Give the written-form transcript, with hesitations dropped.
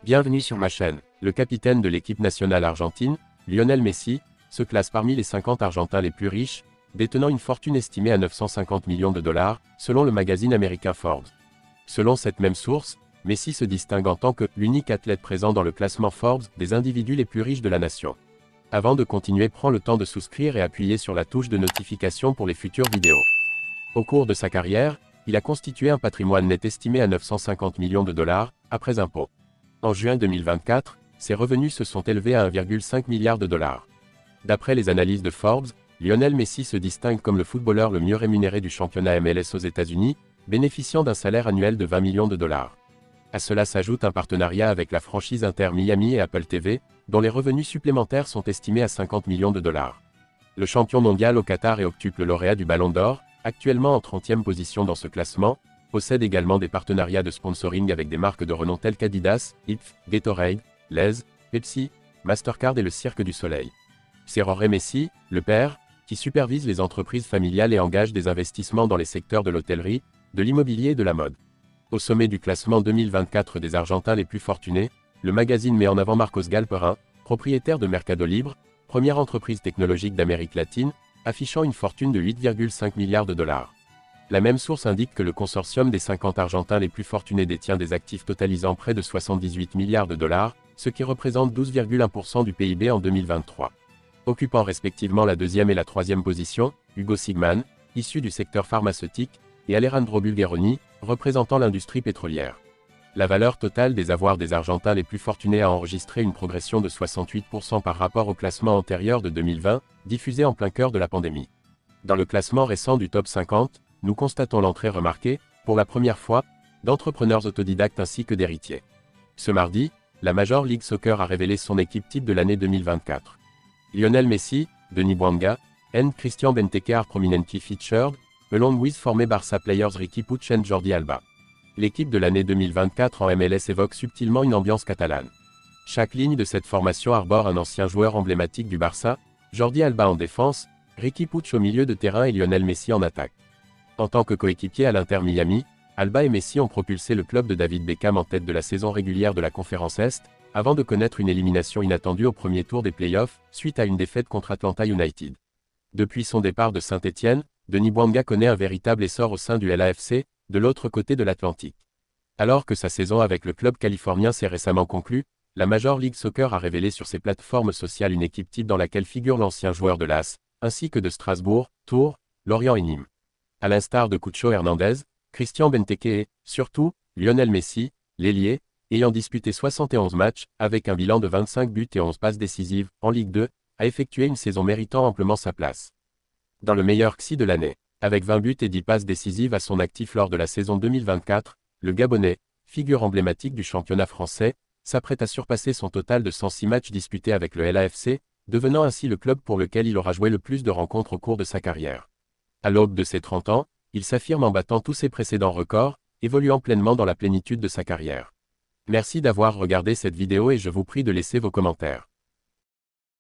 Bienvenue sur ma chaîne. Le capitaine de l'équipe nationale argentine, Lionel Messi, se classe parmi les 50 Argentins les plus riches, détenant une fortune estimée à 950 millions de dollars, selon le magazine américain Forbes. Selon cette même source, Messi se distingue en tant que l'unique athlète présent dans le classement Forbes des individus les plus riches de la nation. Avant de continuer, prends le temps de souscrire et appuyer sur la touche de notification pour les futures vidéos. Au cours de sa carrière, il a constitué un patrimoine net estimé à 950 millions de dollars, après impôts. En juin 2024, ses revenus se sont élevés à 1,5 milliard de dollars. D'après les analyses de Forbes, Lionel Messi se distingue comme le footballeur le mieux rémunéré du championnat MLS aux États-Unis, bénéficiant d'un salaire annuel de 20 millions de dollars. À cela s'ajoute un partenariat avec la franchise Inter Miami et Apple TV, dont les revenus supplémentaires sont estimés à 50 millions de dollars. Le champion mondial au Qatar et octuple lauréat du Ballon d'Or, actuellement en 30e position dans ce classement, possède également des partenariats de sponsoring avec des marques de renom telles qu'Adidas, IPF, Gatorade, Lay's, Pepsi, Mastercard et le Cirque du Soleil. C'est Jorge Messi, le père, qui supervise les entreprises familiales et engage des investissements dans les secteurs de l'hôtellerie, de l'immobilier et de la mode. Au sommet du classement 2024 des Argentins les plus fortunés, le magazine met en avant Marcos Galperin, propriétaire de Mercado Libre, première entreprise technologique d'Amérique latine, affichant une fortune de 8,5 milliards de dollars. La même source indique que le consortium des 50 Argentins les plus fortunés détient des actifs totalisant près de 78 milliards de dollars, ce qui représente 12,1% du PIB en 2023. Occupant respectivement la deuxième et la troisième position, Hugo Sigman, issu du secteur pharmaceutique, et Alejandro Bulgeroni, représentant l'industrie pétrolière. La valeur totale des avoirs des Argentins les plus fortunés a enregistré une progression de 68% par rapport au classement antérieur de 2020, diffusé en plein cœur de la pandémie. Dans le classement récent du Top 50, nous constatons l'entrée remarquée, pour la première fois, d'entrepreneurs autodidactes ainsi que d'héritiers. Ce mardi, la Major League Soccer a révélé son équipe type de l'année 2024. Lionel Messi, Denis Bouanga, and Christian Benteke are prominently featured, along with former Barça players Riqui Puig and Jordi Alba. L'équipe de l'année 2024 en MLS évoque subtilement une ambiance catalane. Chaque ligne de cette formation arbore un ancien joueur emblématique du Barça, Jordi Alba en défense, Riqui Puig au milieu de terrain et Lionel Messi en attaque. En tant que coéquipier à l'Inter Miami, Alba et Messi ont propulsé le club de David Beckham en tête de la saison régulière de la Conférence Est, avant de connaître une élimination inattendue au premier tour des playoffs, suite à une défaite contre Atlanta United. Depuis son départ de Saint-Étienne, Denis Bouanga connaît un véritable essor au sein du LAFC, de l'autre côté de l'Atlantique. Alors que sa saison avec le club californien s'est récemment conclue, la Major League Soccer a révélé sur ses plateformes sociales une équipe type dans laquelle figure l'ancien joueur de l'AS, ainsi que de Strasbourg, Tours, Lorient et Nîmes. À l'instar de Cucho Hernandez, Christian Benteke et, surtout, Lionel Messi, l'ailier, ayant disputé 71 matchs, avec un bilan de 25 buts et 11 passes décisives, en Ligue 2, a effectué une saison méritant amplement sa place dans le meilleur XI de l'année. Avec 20 buts et 10 passes décisives à son actif lors de la saison 2024, le Gabonais, figure emblématique du championnat français, s'apprête à surpasser son total de 106 matchs disputés avec le LAFC, devenant ainsi le club pour lequel il aura joué le plus de rencontres au cours de sa carrière. À l'aube de ses 30 ans, il s'affirme en battant tous ses précédents records, évoluant pleinement dans la plénitude de sa carrière. Merci d'avoir regardé cette vidéo et je vous prie de laisser vos commentaires.